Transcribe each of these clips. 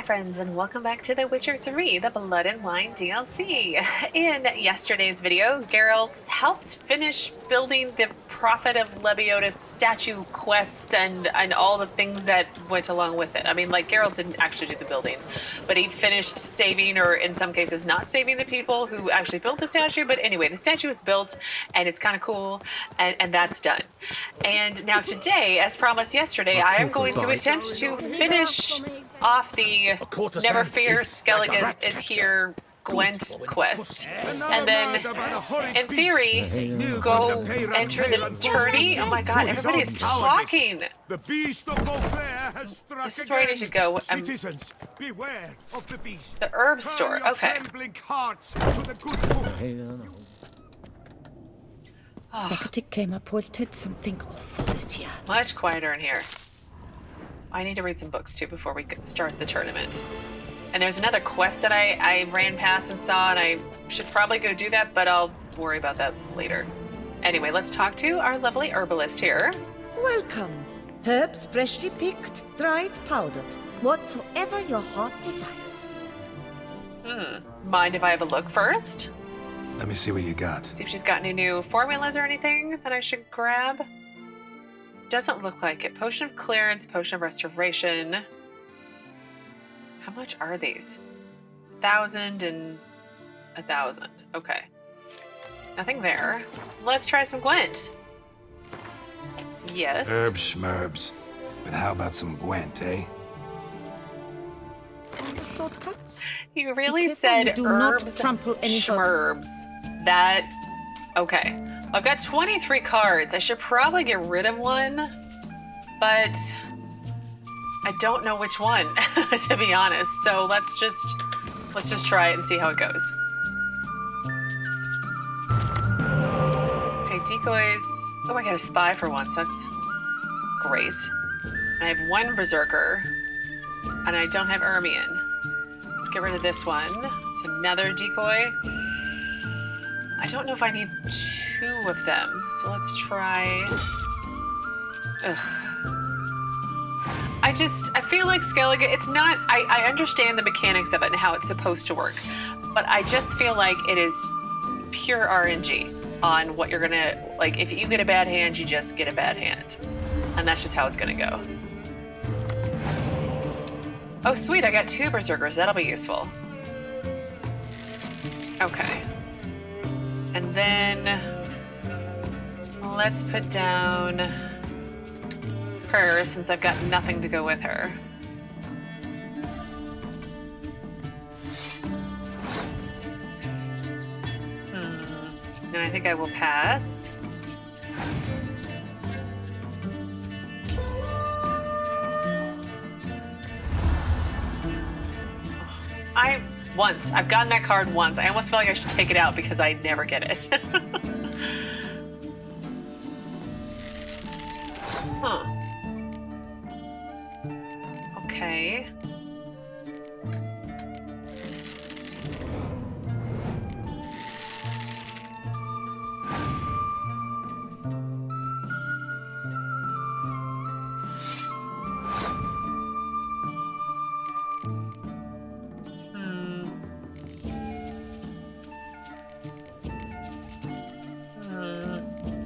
my friends, and welcome back to The Witcher 3, the Blood and Wine DLC. In yesterday's video, Geralt helped finish building the Prophet of Lebioda statue quest and all the things that went along with it. I mean, like, Geralt didn't actually do the building, but he finished saving, or in some cases not saving, the people who actually built the statue. But anyway, the statue is built, and it's kind of cool, and that's done. And now today, as promised yesterday, I am going to attempt to finish off the Never Fear, Skellige is Here Gwent quest. And then, in theory, go enter the tourney. Oh my god, everybody is talking! This is where I need to go. Citizens, beware of the beast. The herb store, okay. It came up did something awful this year. Much quieter in here. I need to read some books too before we start the tournament. And there's another quest that I ran past and saw, and I should probably go do that, but I'll worry about that later. Anyway, let's talk to our lovely herbalist here. Welcome. Herbs freshly picked, dried, powdered. Whatsoever your heart desires. Mind if I have a look first? Let me see what you got. See if she's got any new formulas or anything that I should grab. Doesn't look like it. Potion of clearance, potion of restoration. How much are these? 1,000 and 1,000. Okay. Nothing there. Let's try some Gwent. Yes. Herbs schmerbs. But how about some Gwent, eh? Shortcuts. You really said do herbs not trample any schmerbs. That... Okay. I've got 23 cards. I should probably get rid of one, but I don't know which one, to be honest. So let's just try it and see how it goes. Okay, decoys. Oh, I got a spy for once. That's great. I have one berserker, and I don't have Ermion. Let's get rid of this one. It's another decoy. I don't know if I need 2 of them, so let's try... Ugh. I feel like Skellige, it's not... I understand the mechanics of it and how it's supposed to work, but I just feel like it is pure RNG on what you're gonna... Like, if you get a bad hand, you just get a bad hand. And that's just how it's gonna go. Oh, sweet, I got 2 berserkers. That'll be useful. Okay. And then let's put down her, since I've got nothing to go with her. And I think I will pass. I've gotten that card once. I almost feel like I should take it out because I never get it. Huh. Okay.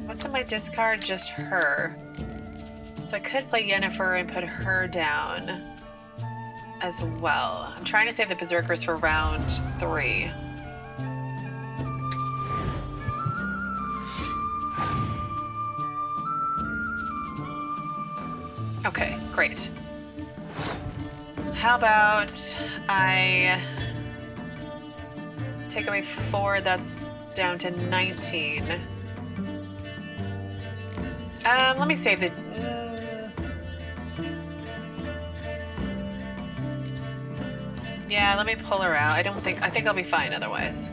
What's in my discard? Just her. So I could play Yennefer and put her down as well. I'm trying to save the berserkers for round 3. Okay, great. How about I take away 4, that's down to 19. Let me save the... Yeah, let me pull her out. I think I'll be fine otherwise.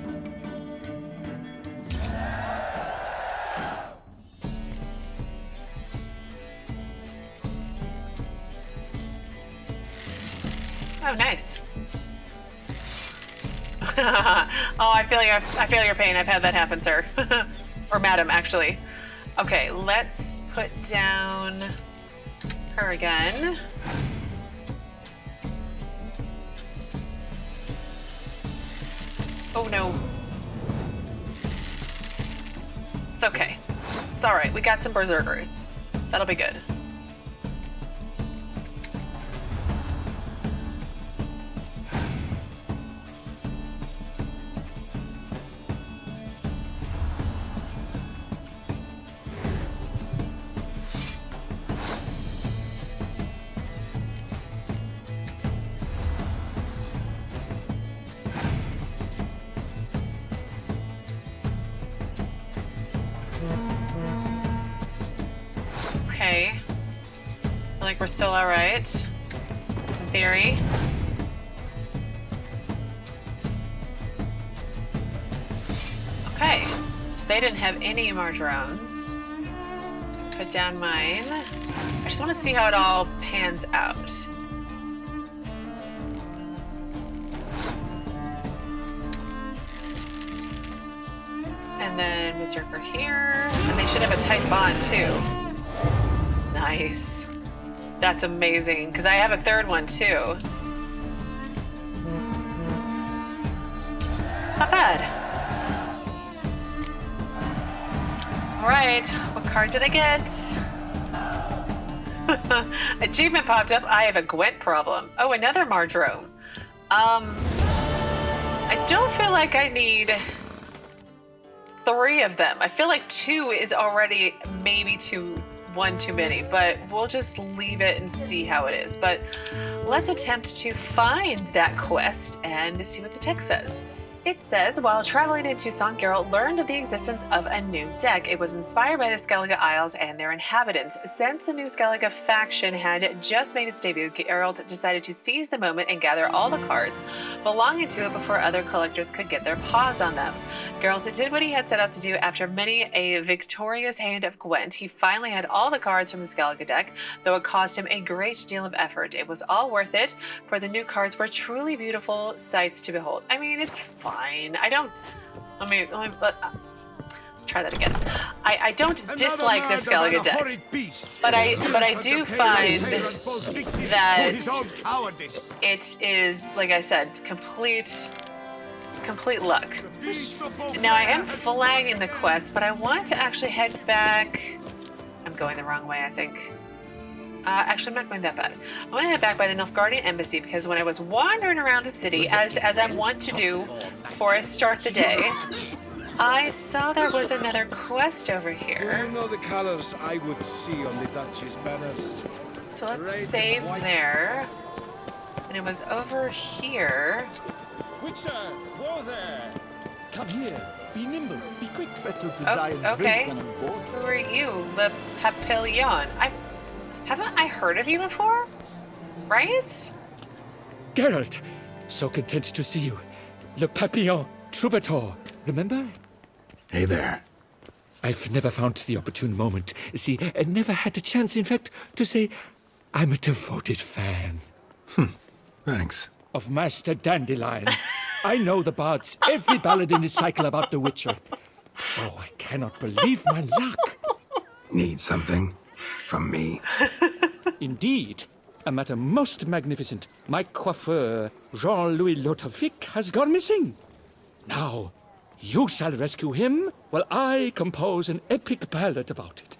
Oh, nice. Oh, I feel your pain. I've had that happen, sir. Or madam, actually. Okay, let's put down her again. Oh no. It's okay. It's alright. We got some berserkers. That'll be good. Okay. I feel like we're still alright. In theory. Okay. So they didn't have any more drones. Put down mine. I just want to see how it all pans out. And then Berserker here. And they should have a tight bond too. Nice. That's amazing, because I have a third one too. Not bad. Alright, what card did I get? Achievement popped up. I have a Gwent problem. Oh, another Mardrome. I don't feel like I need 3 of them. I feel like 2 is already maybe one too many, but we'll just leave it and see how it is. But let's attempt to find that quest and see what the text says. It says, while traveling in Tucson, Geralt learned of the existence of a new deck. It was inspired by the Skellige Isles and their inhabitants. Since the new Skellige faction had just made its debut, Geralt decided to seize the moment and gather all the cards belonging to it before other collectors could get their paws on them. Geralt did what he had set out to do. After many a victorious hand of Gwent, he finally had all the cards from the Skellige deck, though it cost him a great deal of effort. It was all worth it, for the new cards were truly beautiful sights to behold. I mean, it's fine. Let me try that again. I don't dislike the Skellige deck, but I do find that it is, like I said, complete luck. Now I am flagging the quest, but I want to actually head back. I'm going the wrong way, I think. Actually, I'm not going that bad. I want to head back by the Nilfgaardian embassy, because when I was wandering around the city, as I want to do before I start the day, I saw there was another quest over here. You know the colors I would see on the Duchy's banners. So let's save there. And it was over here. Witcher, whoa there! Come here, be nimble, be quick. Better to die and okay. drink than on board. Who are you? Le Paillon. Haven't I heard of you before? Right? Geralt, so content to see you. Le Papillon, troubadour, remember? Hey there. I've never found the opportune moment. See, I never had the chance, in fact, to say I'm a devoted fan. Thanks. Of Master Dandelion. I know the bards, every ballad in the cycle about the Witcher. Oh, I cannot believe my luck. Need something? From me? Indeed. A matter most magnificent. My coiffeur, Jean-Louis Ludovic, has gone missing. Now, you shall rescue him, while I compose an epic ballad about it.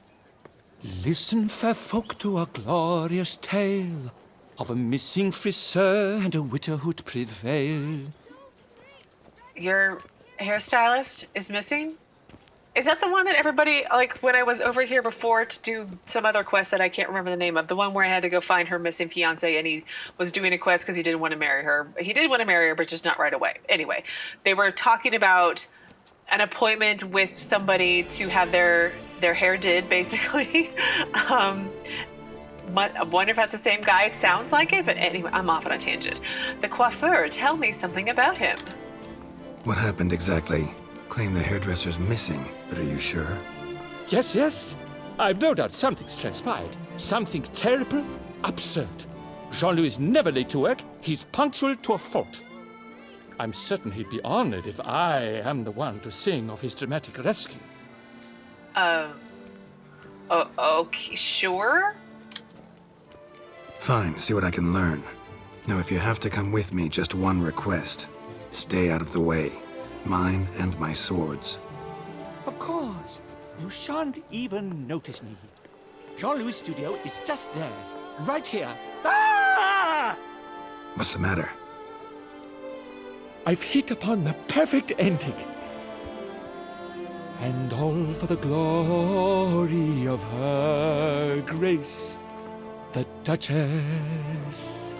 Listen, fair folk, to a glorious tale of a missing friseur and a widowhood prevail. Your hairstylist is missing? Is that the one that everybody, like, when I was over here before to do some other quest that I can't remember the name of, the one where I had to go find her missing fiance and he was doing a quest because he didn't want to marry her. He did want to marry her, but just not right away. Anyway, they were talking about an appointment with somebody to have their hair did, basically. I wonder if that's the same guy. It sounds like it, but anyway, I'm off on a tangent. The coiffeur, tell me something about him. What happened exactly? Claim the hairdresser's missing, but are you sure? Yes, yes. I've no doubt something's transpired. Something terrible, absurd. Jean-Louis is never late to work. He's punctual to a fault. I'm certain he'd be honored if I am the one to sing of his dramatic rescue. Okay, sure? Fine, see what I can learn. Now, if you have to come with me, just one request. Stay out of the way. Mine and my swords. Of course. You shan't even notice me. Jean-Louis' studio is just there. Right here. Ah! What's the matter? I've hit upon the perfect ending. And all for the glory of her grace, the Duchess.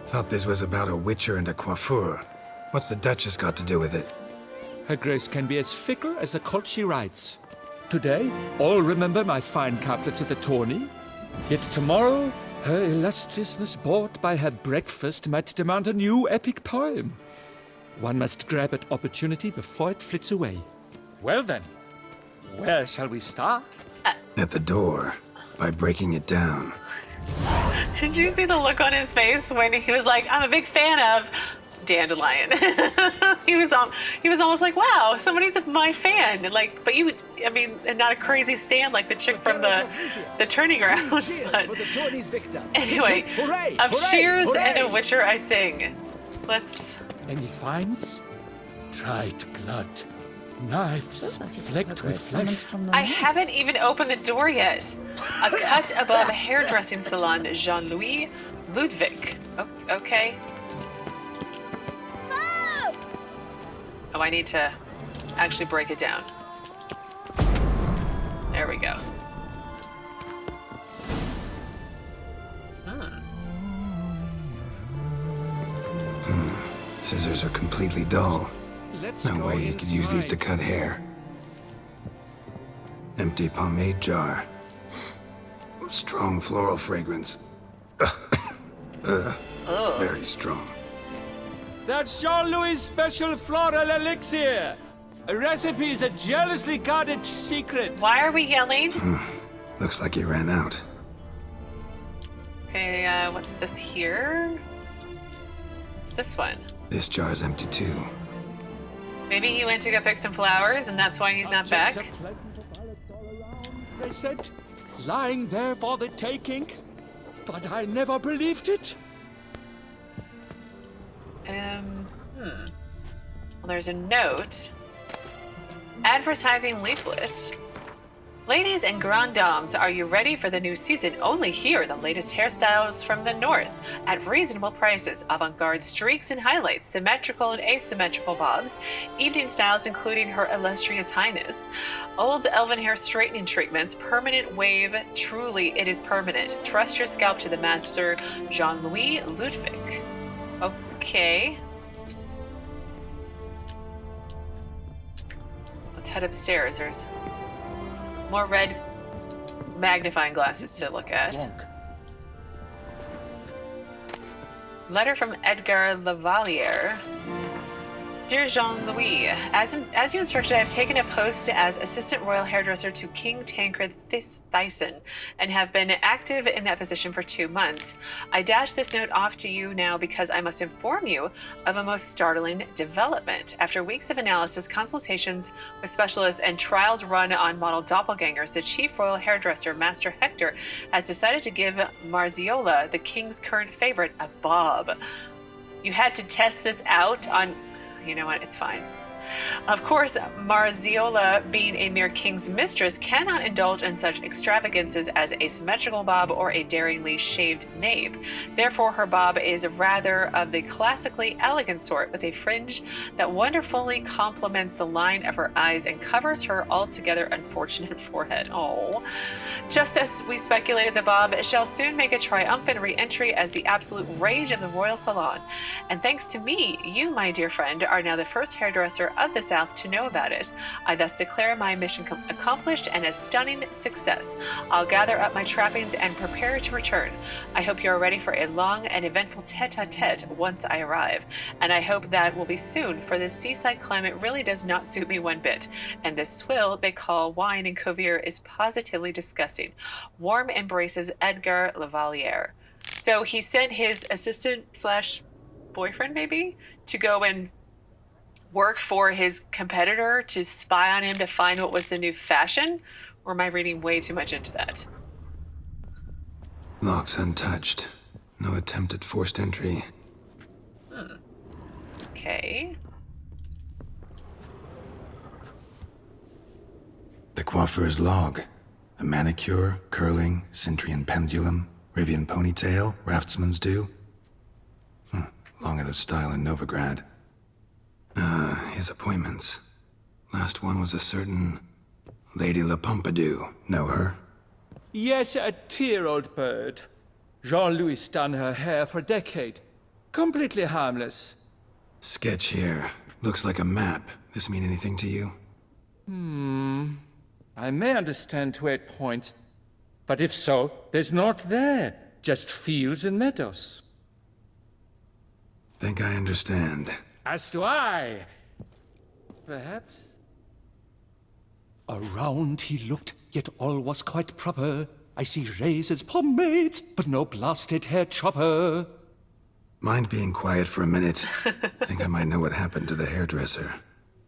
Thought this was about a witcher and a coiffeur. What's the Duchess got to do with it? Her grace can be as fickle as the colt she rides. Today, all remember my fine couplets at the tourney. Yet tomorrow, her illustriousness bought by her breakfast might demand a new epic poem. One must grab at opportunity before it flits away. Well then, where shall we start? At the door, by breaking it down. Did you see the look on his face when he was like, I'm a big fan of Dandelion? he was almost like, wow, somebody's my fan. Like, but and not a crazy stand like the chick from the turning grounds. But For the tourney's victor. anyway, Hooray, of hooray, shears and hooray. a witcher I sing. Let's. Any finds? Dried blood. Knives That is flecked with progress summoned flesh. from the I north. haven't even opened the door yet. A cut above a hairdressing salon, Jean-Louis Ludovic. Okay. Oh, I need to actually break it down. There we go. Scissors are completely dull. Let's No go way you could use these to inside. cut hair. Empty pomade jar. Strong floral fragrance. Very strong. That's Jean-Louis' special floral elixir. A recipe is a jealously guarded secret. Why are we yelling? Looks like he ran out. Okay, what's this here? What's this one? This jar's empty too. Maybe he went to go pick some flowers and that's why he's not back? Objects of pleasant violets all around, they said, lying there for the taking. But I never believed it. Well, there's a note. Advertising leaflet. Ladies and grand dames, are you ready for the new season? Only here, the latest hairstyles from the north at reasonable prices. Avant-garde streaks and highlights, symmetrical and asymmetrical bobs, evening styles including Her Illustrious Highness, old elven hair straightening treatments, permanent wave. Truly, it is permanent. Trust your scalp to the master, Jean-Louis Ludovic. Okay. Let's head upstairs. There's more red magnifying glasses to look at. Letter from Edgar Lavalliere. Dear Jean-Louis, as you instructed, I have taken a post as assistant royal hairdresser to King Tancred Thyssen and have been active in that position for 2 months. I dash this note off to you now because I must inform you of a most startling development. After weeks of analysis, consultations with specialists, and trials run on model doppelgangers, the chief royal hairdresser, Master Hector, has decided to give Marziola, the king's current favorite, a bob. You had to test this out on... You know what? It's fine. Of course, Marziola, being a mere king's mistress, cannot indulge in such extravagances as a symmetrical bob or a daringly shaved nape. Therefore, her bob is rather of the classically elegant sort, with a fringe that wonderfully complements the line of her eyes and covers her altogether unfortunate forehead. Oh. Just as we speculated, the bob shall soon make a triumphant re-entry as the absolute rage of the royal salon. And thanks to me, you, my dear friend, are now the first hairdresser of the South to know about it. I thus declare my mission accomplished and a stunning success. I'll gather up my trappings and prepare to return. I hope you are ready for a long and eventful tete-a-tete once I arrive, and I hope that will be soon, for this seaside climate really does not suit me one bit, and this swill they call wine in Covier is positively disgusting. Warm embraces, Edgar Lavalliere. So he sent his assistant slash boyfriend maybe to go and work for his competitor to spy on him to find what was the new fashion? Or am I reading way too much into that? Locks untouched. No attempt at forced entry. Okay. The coiffeur's log. A manicure, curling, Cintrian pendulum, Rivian ponytail, raftsman's due. Long out of style in Novigrad. His appointments. Last one was a certain Lady La Pompadour. Know her? Yes, a dear old bird. Jean-Louis done her hair for a decade. Completely harmless. Sketch here. Looks like a map. This mean anything to you? I may understand where it points, but if so, there's naught there. Just fields and meadows. Think I understand. As do I. Perhaps? Around he looked, yet all was quite proper. I see razors, pomades, but no blasted hair chopper. Mind being quiet for a minute? Think I might know what happened to the hairdresser.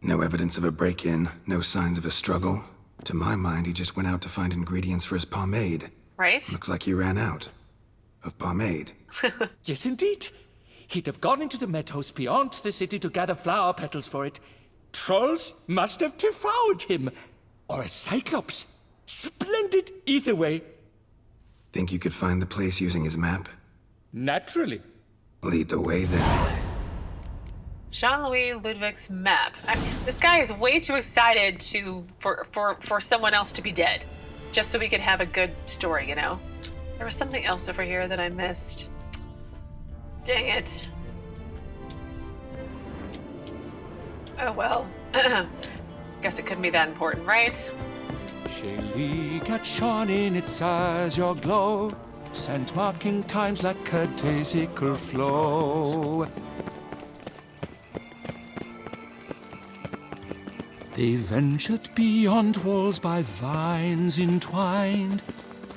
No evidence of a break-in, no signs of a struggle. To my mind, he just went out to find ingredients for his pomade. Right? Looks like he ran out of pomade. Yes, indeed. He'd have gone into the meadows beyond the city to gather flower petals for it. Trolls must have devoured him. Or a cyclops. Splendid either way. Think you could find the place using his map? Naturally. Lead the way then. Jean-Louis Ludovic's map. This guy is way too excited for someone else to be dead. Just so we could have a good story, you know? There was something else over here that I missed. Dang it. Oh well. Guess it couldn't be that important, right? Shaylee got shone in its eyes, your glow, sent marking times like a daisical flow. They ventured beyond walls by vines entwined,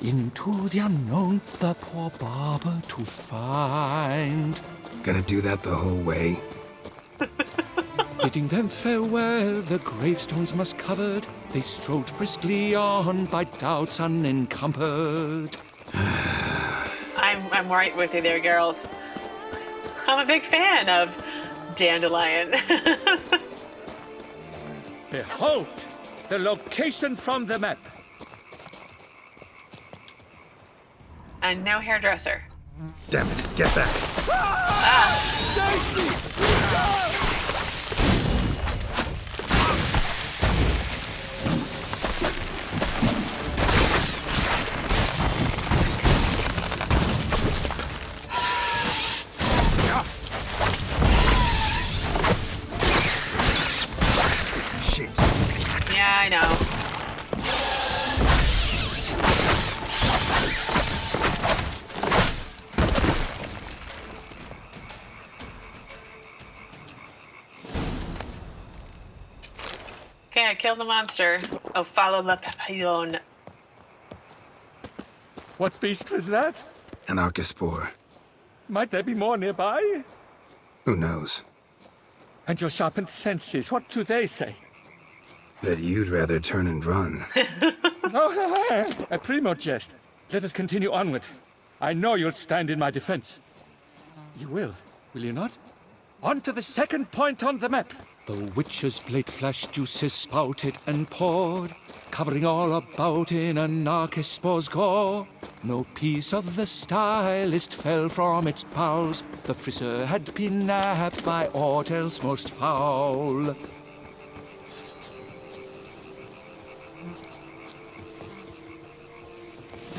into the unknown the poor barber to find. Gotta do that the whole way? Bidding them farewell, the gravestones must covered, they strode briskly on by doubts unencumbered. I'm right with you there, Geralt. I'm a big fan of Dandelion. Behold, the location from the map. And no hairdresser. Damn it, get back! Shit. Yeah, I know. Okay, I killed the monster. Oh, follow the Paillon. What beast was that? An Archespore. Might there be more nearby? Who knows? And your sharpened senses, what do they say? That you'd rather turn and run. Oh, a primo jest. Let us continue onward. I know you'll stand in my defense. You will you not? On to the second point on the map. The witch's blade flashed juices spouted and poured, covering all about in an Archespore's gore. No piece of the stylist fell from its bowels. The friseur had been nabbed by aught else most foul.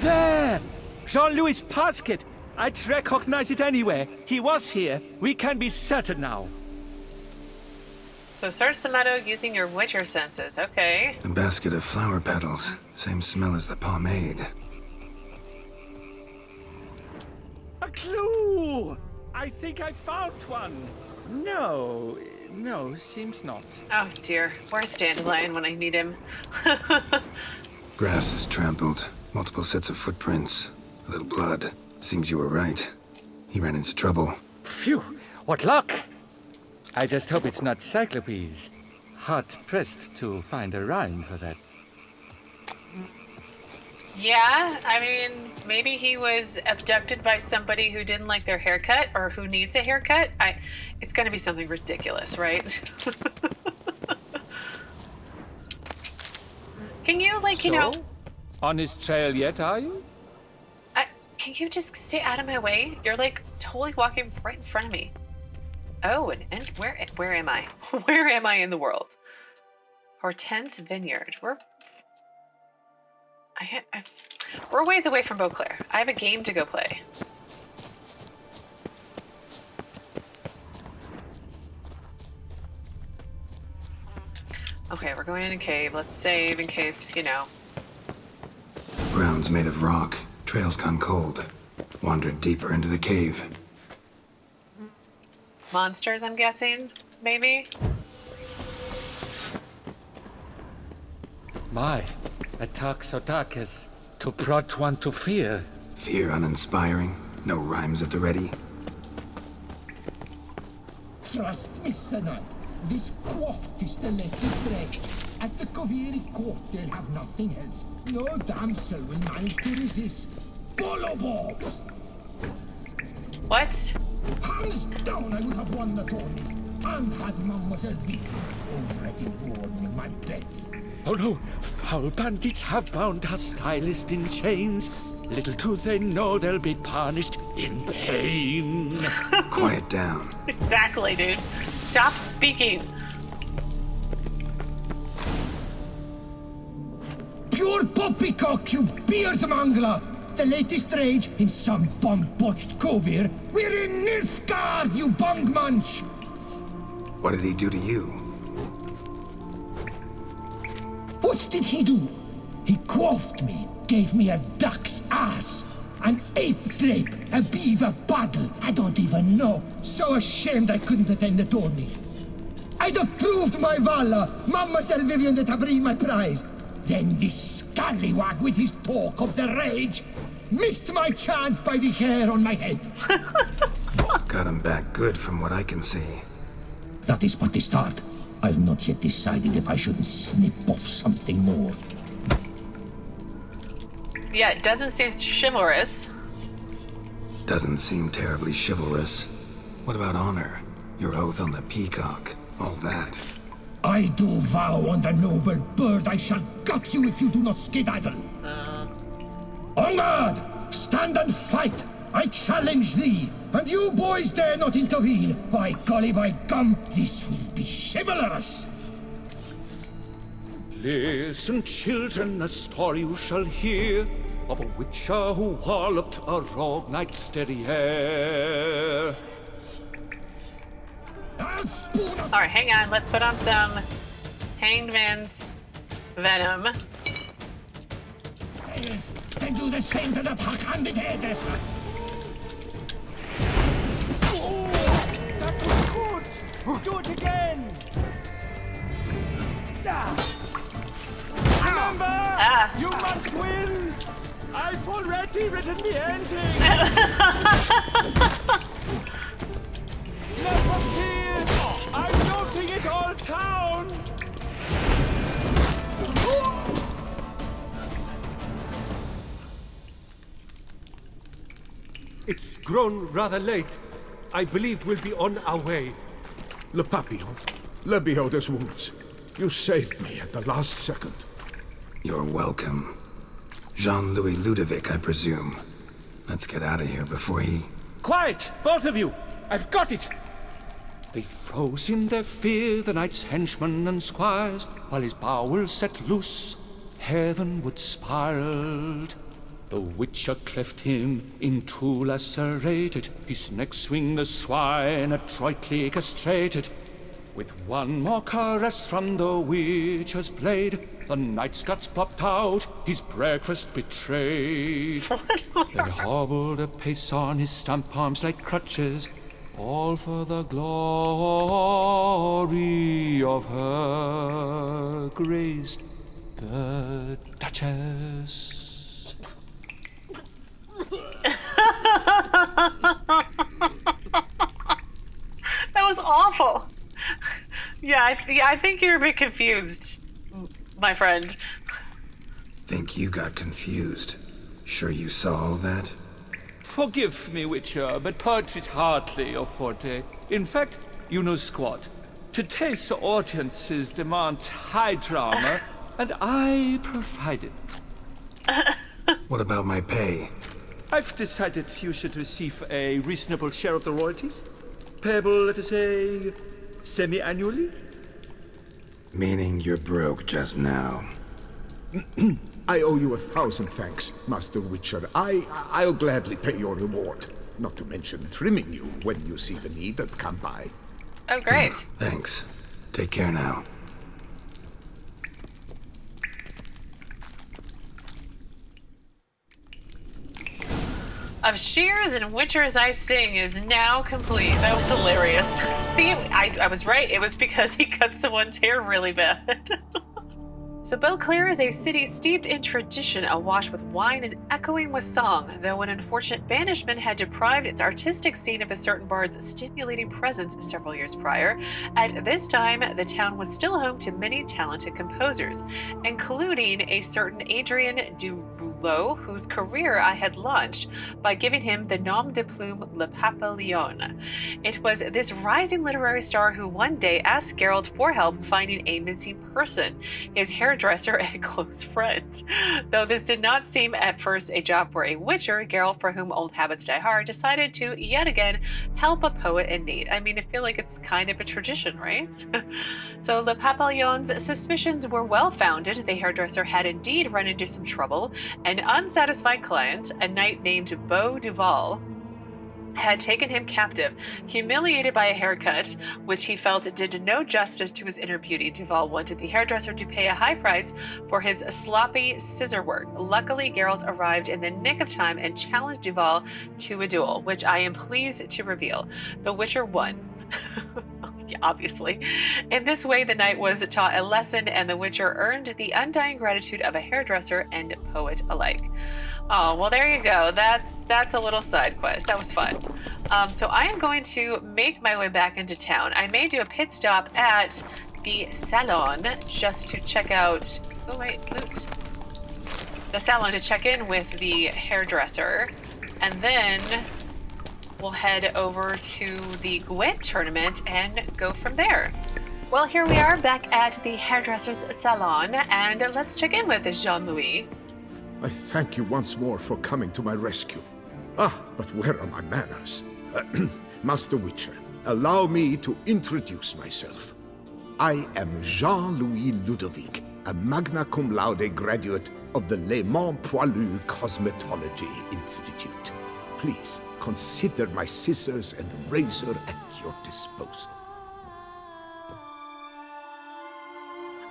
There! Jean-Louis' basket! I'd recognize it anywhere. He was here. We can be certain now. So search the meadow using your witcher senses. Okay. A basket of flower petals. Same smell as the pomade. A clue! I think I found one. No, seems not. Oh dear. Where's Dandelion when I need him? Grass is trampled. Multiple sets of footprints. A little blood. Seems you were right. He ran into trouble. Phew, what luck! I just hope it's not Cyclopes. Hard-pressed to find a rhyme for that. Yeah, I mean, maybe he was abducted by somebody who didn't like their haircut or who needs a haircut. It's going to be something ridiculous, right? Can you, like, you know... On his trail yet, are you? Can you just stay out of my way? You're, like, totally walking right in front of me. Oh, and where am I? Where am I in the world? Hortense Vineyard. We're a ways away from Beauclair. I have a game to go play. Okay, we're going in a cave. Let's save in case, you know. Ground's made of rock. Trail's gone cold. Wandered deeper into the cave. Monsters, I'm guessing, maybe? My, a talk so dark as to prod one to fear. Fear uninspiring. No rhymes at the ready. Trust me, Senai. This quaff is the latest break. At the Koviri court, they'll have nothing else. No damsel will manage to resist. Bolo balls! What? Hands down, I would have won the tourney. And had Mademoiselle V already warned me my bet. Oh no, foul bandits have bound our stylist in chains. Little do they know they'll be punished in pain. Quiet down. Exactly, dude. Stop speaking. Pure poppycock, you beard mangler! The latest rage in some bomb-botched covier. We're in Nilfgaard, you bung munch! What did he do to you? What did he do? He quaffed me, gave me a duck's ass, an ape drape, a beaver paddle. I don't even know. So ashamed I couldn't attend the tourney. I'd have proved my valor. Mademoiselle Vivian de Tabri my prize. Then this scallywag with his talk of the rage missed my chance by the hair on my head. Got him back good from what I can see. That is but the start. I've not yet decided if I shouldn't snip off something more. Yeah, it doesn't seem chivalrous. Doesn't seem terribly chivalrous. What about honor? Your oath on the peacock? All that. I do vow on the noble bird I shall gut you if you do not skedaddle. On guard! Stand and fight! I challenge thee! And you boys dare not intervene! By golly, by gum, this will be chivalrous! Listen, children, a story you shall hear of a witcher who walloped a rogue knight steady hair. I'll spoon up! Alright, hang on. Let's put on some Hanged Man's Venom. Yes, then do the same to that hack-handed head. That was good! Do it again! Remember! You must win! I've already written the ending! Never fear! I'm noting it all down! It's grown rather late. I believe we'll be on our way. Le Papillon, le Beholder's wounds. You saved me at the last second. You're welcome. Jean-Louis Ludovic, I presume. Let's get out of here before he... Quiet, both of you! I've got it! They froze in their fear, the knight's henchmen and squires, while his bowels set loose, heavenward spiraled. The witcher cleft him in two lacerated, his neck swing the swine adroitly castrated. With one more caress from the witcher's blade, the knight's guts popped out, his breakfast betrayed. They hobbled a pace on his stump arms like crutches, all for the glory of her grace, the Duchess. That was awful. Yeah, I think you're a bit confused, my friend. think you got confused. Sure you saw all that? Forgive me, Witcher, but poetry's hardly your forte. In fact, you know squat. Today's audiences demand high drama, and I provide it. What about my pay? I've decided you should receive a reasonable share of the royalties. Payable, let us say, semi-annually? Meaning you're broke just now. I owe you 1,000 thanks, Master Witcher. I'll gladly pay your reward. Not to mention trimming you when you see the need and come by. Oh, great. Thanks. Take care now. Of Shears and Witchers I Sing is now complete. That was hilarious. See, I was right. It was because he cut someone's hair really bad. So Beauclair is a city steeped in tradition, awash with wine and echoing with song, though an unfortunate banishment had deprived its artistic scene of a certain bard's stimulating presence several years prior. At this time, the town was still home to many talented composers, including a certain Adrien Rouleau, whose career I had launched by giving him the nom de plume Le Paillon. It was this rising literary star who one day asked Geralt for help finding a missing person, his hairdresser and close friend. Though this did not seem at first a job for a witcher, Geralt, for whom old habits die hard, decided to yet again help a poet in need. I mean, I feel like it's kind of a tradition, right? So Le Papillon's suspicions were well founded. The hairdresser had indeed run into some trouble. An unsatisfied client, a knight named Beau Duvall, had taken him captive, humiliated by a haircut, which he felt did no justice to his inner beauty. Duvall wanted the hairdresser to pay a high price for his sloppy scissor work. Luckily, Geralt arrived in the nick of time and challenged Duvall to a duel, which I am pleased to reveal. The Witcher won. Obviously. In this way, the knight was taught a lesson, and the Witcher earned the undying gratitude of a hairdresser and poet alike. Oh, well, there you go. That's a little side quest. That was fun. So I am going to make my way back into town. I may do a pit stop at the salon just to check out... Oh, wait, loot. The salon to check in with the hairdresser. And then we'll head over to the Gwent tournament and go from there. Well, here we are back at the hairdresser's salon, and let's check in with Jean-Louis. I thank you once more for coming to my rescue. Ah, but where are my manners? Master Witcher, allow me to introduce myself. I am Jean-Louis Ludovic, a magna cum laude graduate of the Le Mans Poilu Cosmetology Institute. Please consider my scissors and razor at your disposal.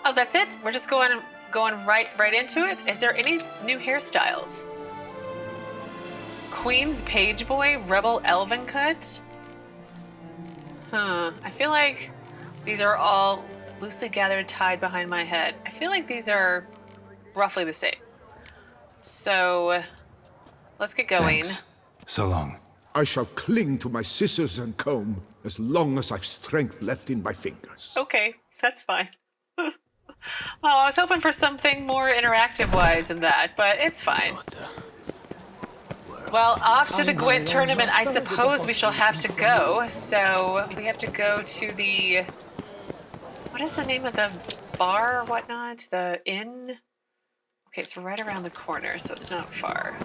Oh, that's it? We're just going right into it? Is there any new hairstyles? Queen's Page Boy, Rebel Elven Cut? I feel like these are all loosely gathered, tied behind my head. I feel like these are roughly the same. So, let's get going. Thanks. So long. I shall cling to my scissors and comb as long as I've strength left in my fingers. Okay, that's fine. I was hoping for something more interactive-wise than that, but it's fine. Well, off to the Gwent tournament, I suppose we shall have to go. So, we have to go to the... What is the name of the bar or whatnot? The inn? Okay, it's right around the corner, so it's not far.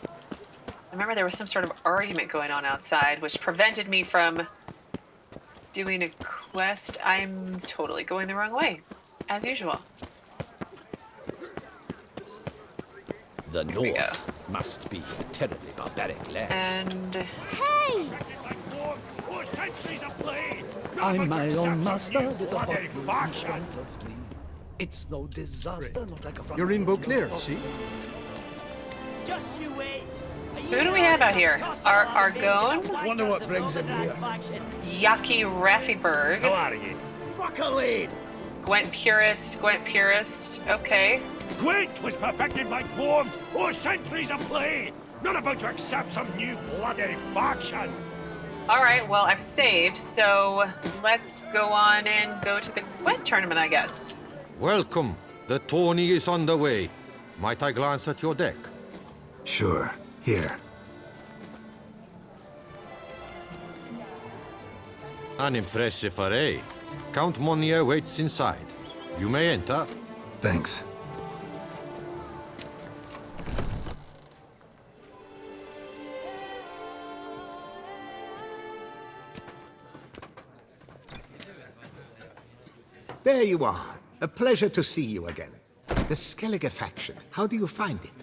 I remember there was some sort of argument going on outside, which prevented me from doing a quest. I'm totally going the wrong way, as usual. The North must be a terribly barbaric land. And... Hey! I'm my own master with a bottle in front of me. It's no disaster, not like a front. You're in Beauclair, see? Just you wait. So who do we have out here? Argonne? Wonder what brings him here. Yaki Rafiberg. How are you? Fuck a lead. Gwent Purist. Okay. Gwent was perfected by dwarves or centuries of play. Not about to accept some new bloody faction. Alright, well, I've saved, so let's go on and go to the Gwent tournament, I guess. Welcome. The tourney is on the way. Might I glance at your deck? Sure. Here. An impressive array. Count Monnier waits inside. You may enter. Thanks. There you are. A pleasure to see you again. The Skellige faction, how do you find it?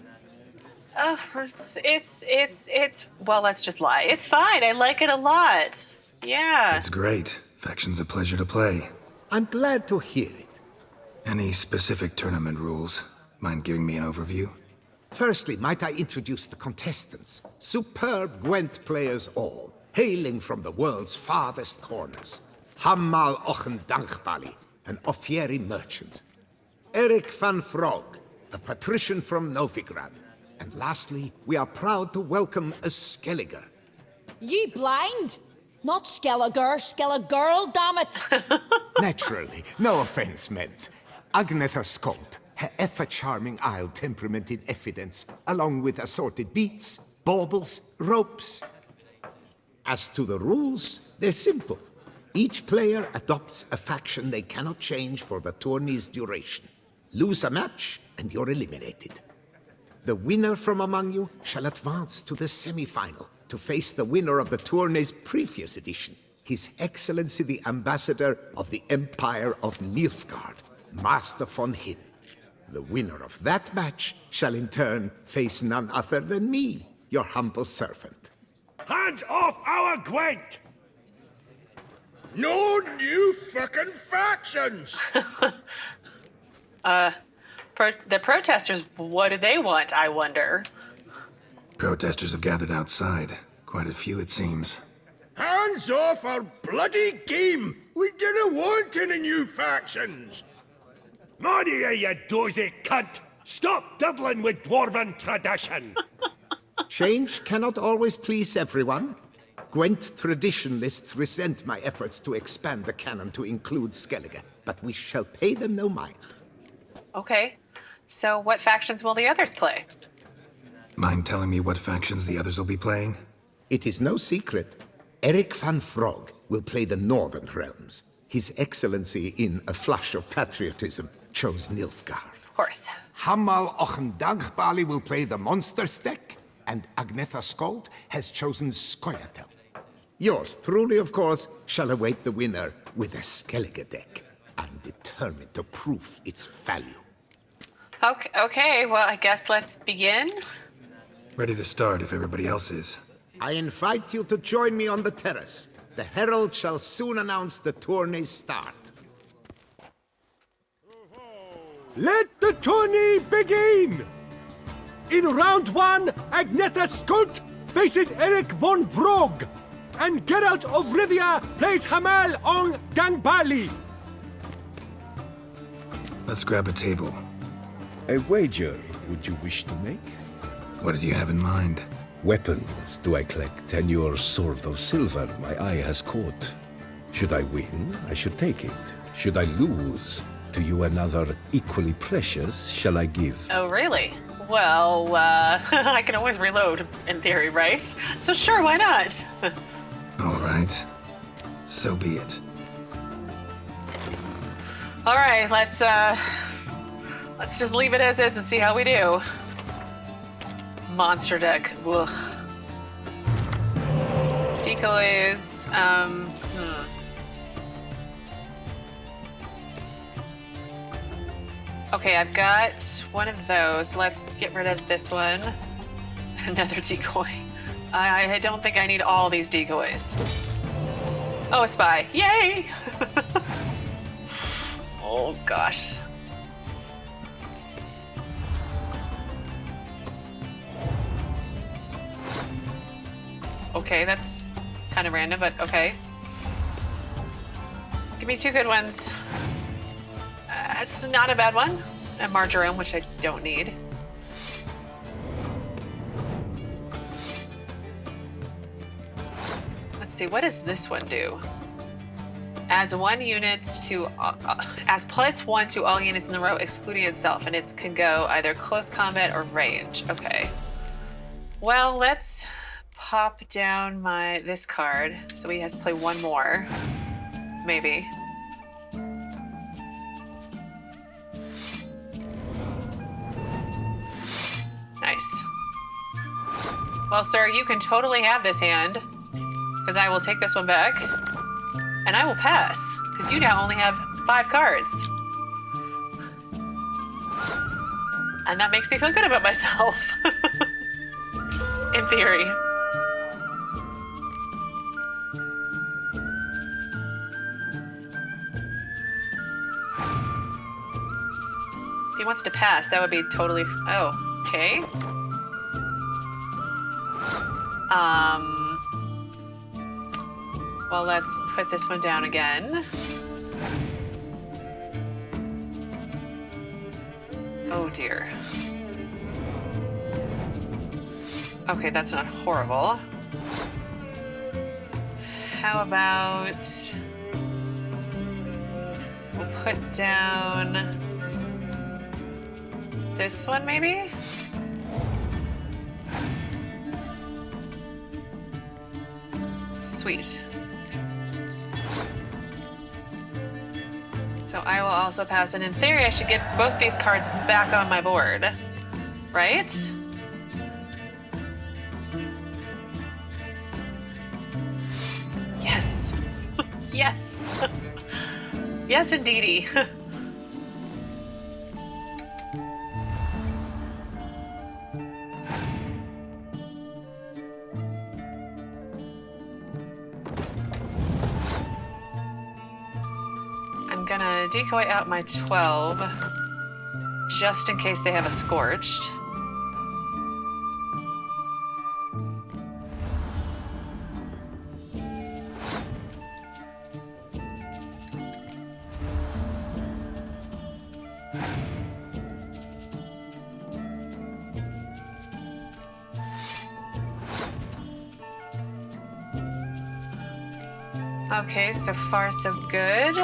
Well, let's just lie. It's fine. I like it a lot. Yeah. It's great. Faction's a pleasure to play. I'm glad to hear it. Any specific tournament rules? Mind giving me an overview? Firstly, might I introduce the contestants? Superb Gwent players all, hailing from the world's farthest corners. Hamal Dangbahli, an Offieri merchant. Eric van Vrog, a patrician from Novigrad. And lastly, we are proud to welcome a Skellige. Ye blind? Not Skellige, girl, damn it! Naturally, no offense meant. Agnetha Skold, her ever-charming Isle temperament in evidence, along with assorted beats, baubles, ropes. As to the rules, they're simple. Each player adopts a faction they cannot change for the tourney's duration. Lose a match, and you're eliminated. The winner from among you shall advance to the semi-final to face the winner of the tourney's previous edition, His Excellency the Ambassador of the Empire of Nilfgaard, Master von Hinn. The winner of that match shall in turn face none other than me, your humble servant. Hands off our Gwent! No new fucking factions! The protesters, what do they want, I wonder? Protesters have gathered outside. Quite a few, it seems. Hands off our bloody game! We didn't want any new factions! Monnier, you dozy cunt! Stop diddling with dwarven tradition! Change cannot always please everyone. Gwent traditionalists resent my efforts to expand the canon to include Skellige, but we shall pay them no mind. Okay. So what factions will the others play? Mind telling me what factions the others will be playing? It is no secret. Eric van Vrog will play the Northern Realms. His Excellency, in a flush of patriotism, chose Nilfgaard. Of course. Hamal Dangbahli will play the Monsters deck, and Agnetha Skold has chosen Skoyatel. Yours truly, of course, shall await the winner with a Skellige deck. I'm determined to prove its value. Okay, well, I guess let's begin. Ready to start if everybody else is. I invite you to join me on the terrace. The herald shall soon announce the tourney's start. Let the tourney begin! In round one, Agnetha Skold faces Eric von Vrog, and Geralt of Rivia plays Hamal on Dangbahli. Let's grab a table. A wager would you wish to make? What did you have in mind? Weapons do I collect, and your sword of silver my eye has caught. Should I win, I should take it. Should I lose, to you another equally precious shall I give. Oh, really? Well, I can always reload, in theory, right? So sure, why not? All right. So be it. All right, let's just leave it as is and see how we do. Monster deck. Ugh. Decoys. Okay, I've got one of those. Let's get rid of this one. Another decoy. I don't think I need all these decoys. Oh, a spy. Yay! Oh, gosh. Okay, that's kind of random, but okay. Give me two good ones. It's not a bad one. A marjoram, which I don't need. Let's see, what does this one do? Adds 1 unit to adds +1 to all units in the row, excluding itself, and it can go either close combat or range. Okay. Well, let's pop down this card, so he has to play 1 more, maybe. Nice. Well, sir, you can totally have this hand, because I will take this one back, and I will pass, because you now only have 5 cards. And that makes me feel good about myself. In theory. If he wants to pass, that would be totally... Oh, okay. Well, let's put this one down again. Oh dear. Okay, that's not horrible. How about... We'll put down... this one, maybe? Sweet. So I will also pass, and in theory I should get both these cards back on my board, right? Yes. Yes. Yes, indeedy. Gonna decoy out my 12 just in case they have a scorched. Okay, so far so good.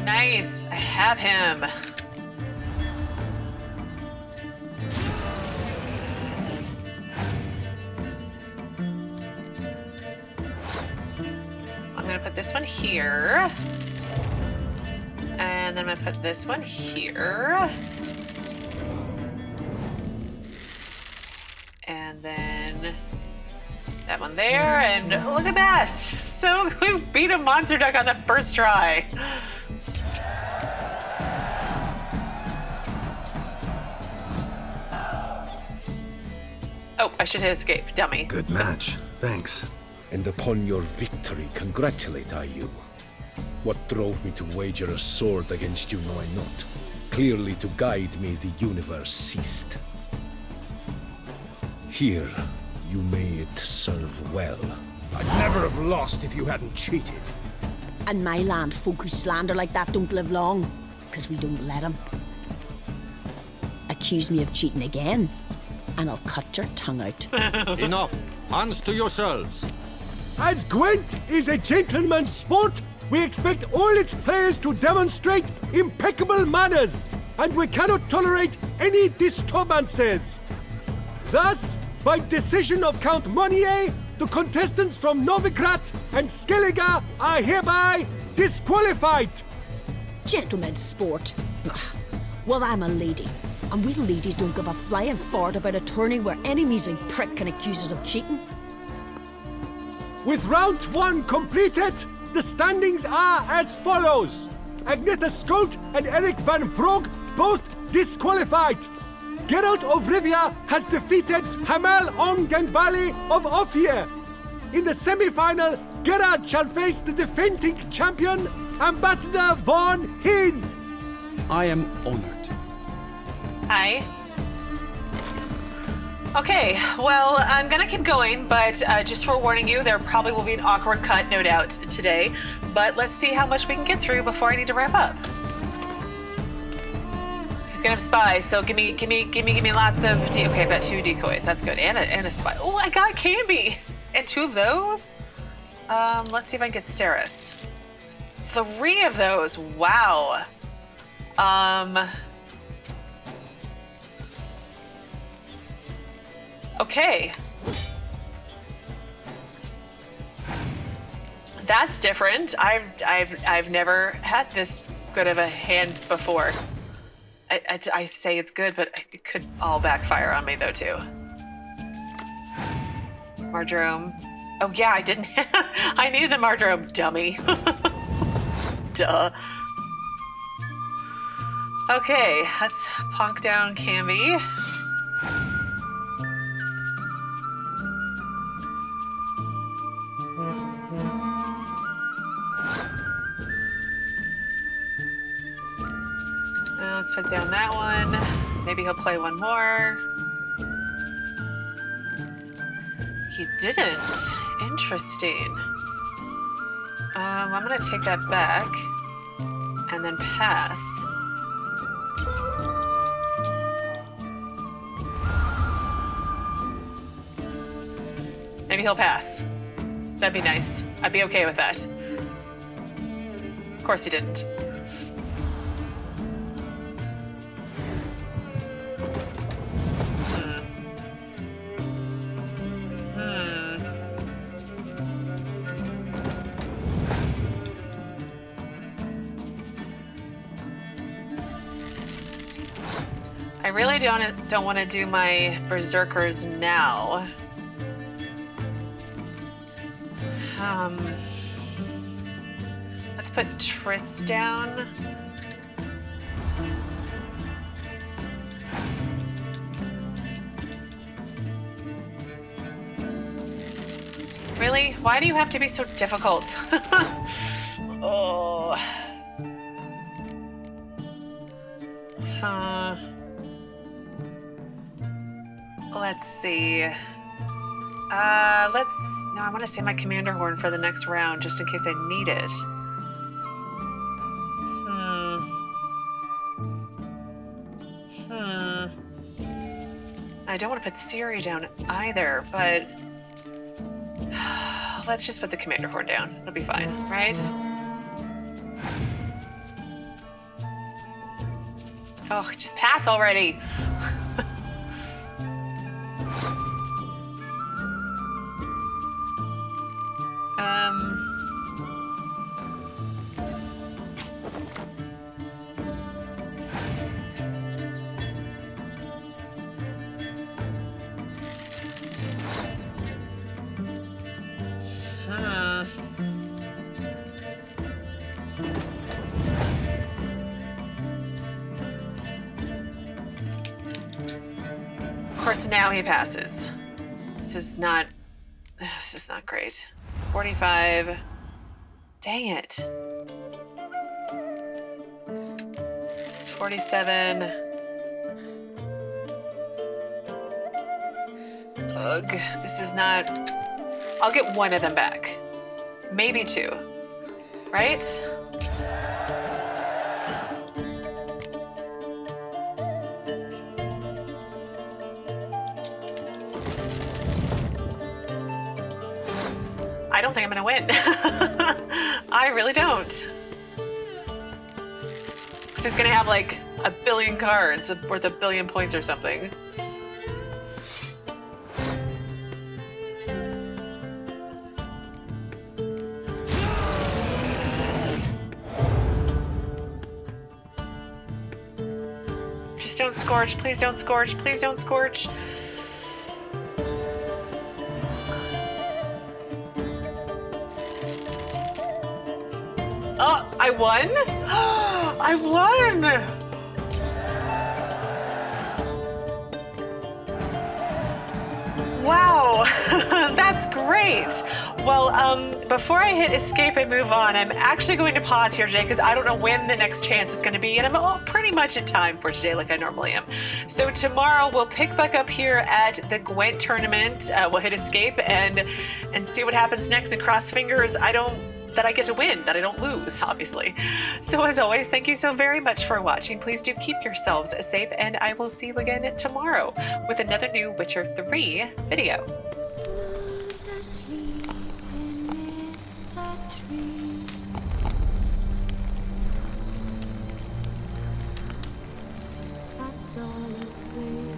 Nice, I have him. I'm gonna put this one here. And then I'm gonna put this one here. And then that one there, and look at that! So we beat a monster duck on the first try. Oh, I should hit escape, dummy. Good match. Thanks. And upon your victory, congratulate I you. What drove me to wager a sword against you know I not. Clearly to guide me the universe ceased. Here, you may it serve well. I'd never have lost if you hadn't cheated. And my land folk who slander like that don't live long, because we don't let them. Accuse me of cheating again, and I'll cut your tongue out. Enough! Hands to yourselves! As Gwent is a gentleman's sport, we expect all its players to demonstrate impeccable manners, and we cannot tolerate any disturbances. Thus, by decision of Count Monnier, the contestants from Novigrad and Skellige are hereby disqualified. Gentlemen's sport. Well, I'm a lady, and we ladies don't give a flying fart about a tourney where any measly prick can accuse us of cheating. With round 1 completed, the standings are as follows. Agnetha Skold and Eric van Vrog both disqualified. Geralt of Rivia has defeated Hamal on Dangbahli of Ophir. In the semi-final, Geralt shall face the defending champion, Ambassador von Hinn. I am honored. Hi. Okay, well, I'm gonna keep going, but just forewarning you, there probably will be an awkward cut, no doubt, today. But let's see how much we can get through before I need to wrap up. He's gonna have spies, so give me lots of okay, I've got 2 decoys. That's good. And a spy. Oh, I got Camby! And 2 of those? Let's see if I can get Saris. 3 of those. Wow. Okay. That's different. I've never had this good of a hand before. I say it's good, but it could all backfire on me though too. Marjoram. Oh yeah, I didn't. I needed the Marjoram, dummy. Duh. Okay, let's plonk down Camby. Let's put down that one. Maybe he'll play one more. He didn't. Interesting. I'm gonna take that back and then pass. Maybe he'll pass. That'd be nice. I'd be okay with that. Of course he didn't. I really don't want to do my berserkers now. Let's put Triss down. Really? Why do you have to be so difficult? Oh. Let's see. No, I want to save my commander horn for the next round just in case I need it. I don't want to put Ciri down either, but let's just put the commander horn down. It'll be fine, right? Oh, just pass already. Of course, now he passes. This is not great. 45. Dang it. It's 47. Ugh, this is not... I'll get one of them back. Maybe 2. Right? I don't think I'm gonna win. I really don't. So he's gonna have like 1 billion cards worth 1 billion points or something. Just don't scorch, please don't scorch, please don't scorch. Oh, I won? I won! Wow, that's great. Well, before I hit escape and move on, I'm actually going to pause here today because I don't know when the next chance is going to be, and I'm pretty much at time for today like I normally am. So tomorrow we'll pick back up here at the Gwent tournament. We'll hit escape and see what happens next and cross fingers. I don't that I get to win, that I don't lose, obviously. So as always, thank you so very much for watching. Please do keep yourselves safe, and I will see you again tomorrow with another new Witcher 3 video. That's all I'll say.